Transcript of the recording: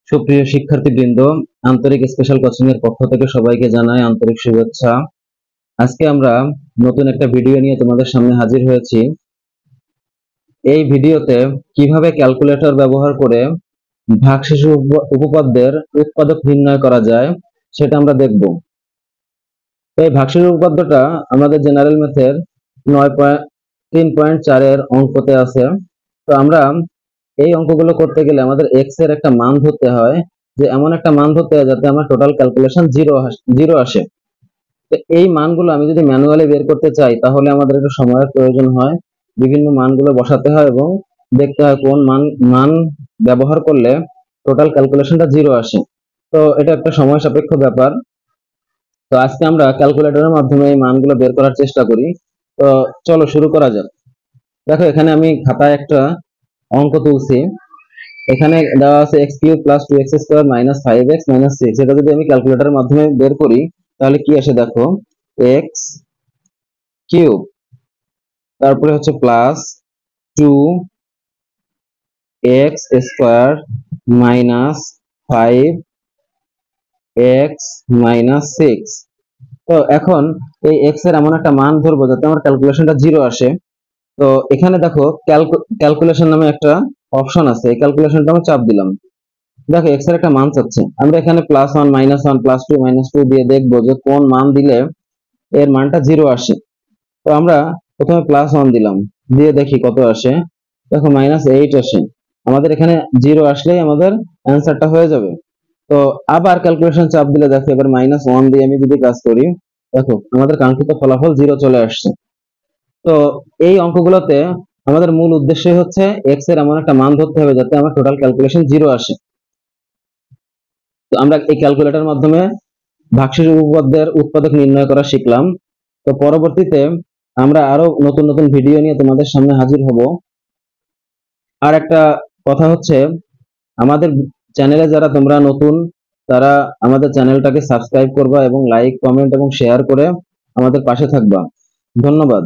সুপ্রিয় শিক্ষার্থীবৃন্দ, আন্তরিক স্পেশাল কোচিং এর পক্ষ থেকে সবাইকে জানাই আন্তরিক শুভেচ্ছা। আজকে আমরা নতুন একটা ভিডিও নিয়ে তোমাদের সামনে হাজির হয়েছি। এই ভিডিওতে কিভাবে ক্যালকুলেটর ব্যবহার করে ভাগশেষ উপপাদ্যের উৎপাদক নির্ণয় করা যায় সেটা আমরা দেখব। এই ভাগশেষ উপপাদ্যটা আমাদের জেনারেল ম্যাথের 9.3.4 এর অঙ্কতে আছে। তো আমরা এই অঙ্কগুলো করতে গেলে আমাদের এক্স এর একটা মান ধরতে হয়, যে এমন একটা মান ধরতে হয় যাতে আমার টোটাল ক্যালকুলেশন জিরো আসে। তো এই মানগুলো আমি যদি ম্যানুয়ালি বের করতে চাই তাহলে আমাদের একটু সময়ের প্রয়োজন হয়, বিভিন্ন মানগুলো বসাতে হয় এবং দেখতে হয় কোন মান ব্যবহার করলে টোটাল ক্যালকুলেশনটা জিরো আসে। তো এটা একটা সময় সাপেক্ষ ব্যাপার। তো আজকে আমরা ক্যালকুলেটরের মাধ্যমে এই মানগুলো বের করার চেষ্টা করি। তো চলো শুরু করা যাক। দেখো, এখানে আমি খাতায় একটা অঙ্ক তুলছি। এখানে দেওয়া আছে x cube plus 2x square minus 5x minus 6। এটা যদি আমি ক্যালকুলেটরের মাধ্যমে বের করি তাহলে কি আসে দেখো, এক্স কিউব, তারপরে হচ্ছে plus 2x square minus 5x minus 6। তো এখন এই x এর এমন একটা মান ধরবো যাতে আমার ক্যালকুলেশনটা জিরো আসে। তো এখানে দেখো ক্যালকুলেশন নামে একটা অপশন আছে, এই ক্যালকুলেশনটা আমি চাপ দিলাম। দেখো এক্স এর একটা মান চাচ্ছে, আমরা এখানে +1 -1 +2 -2 দিয়ে দেখবো যে কোন মান দিলে এর মানটা জিরো আসে। তো আমরা প্রথমে +1 দিলাম, দিয়ে দেখি কত আসে। দেখো -8 আসে। আমাদের এখানে জিরো আসলেই আমাদের অ্যান্সারটা হয়ে যাবে। তো আবার ক্যালকুলেশন চাপ দিলে দেখো এবার -1 দিয়ে আমি যদি কাজ করি, দেখো আমাদের কাঙ্ক্ষিত ফলাফল জিরো চলে আসছে। তো এই অঙ্কগুলোতে আমাদের মূল উদ্দেশ্য হচ্ছে এক্স এর এমন একটা মান ধরতে হবে যাতে আমার টোটাল ক্যালকুলেশন জিরো আসে। তো আমরা এই ক্যালকুলেটরের মাধ্যমে ভাগশেষ উপপাদ্যের উৎপাদক নির্ণয় করা শিখলাম। তো পরবর্তীতে আমরা আরো নতুন নতুন ভিডিও নিয়ে তোমাদের সামনে হাজির হব। আর একটা কথা হচ্ছে, আমাদের চ্যানেলে যারা তোমরা নতুন তারা আমাদের চ্যানেলটাকে সাবস্ক্রাইব করবা এবং লাইক, কমেন্ট এবং শেয়ার করে আমাদের পাশে থাকবা। ধন্যবাদ।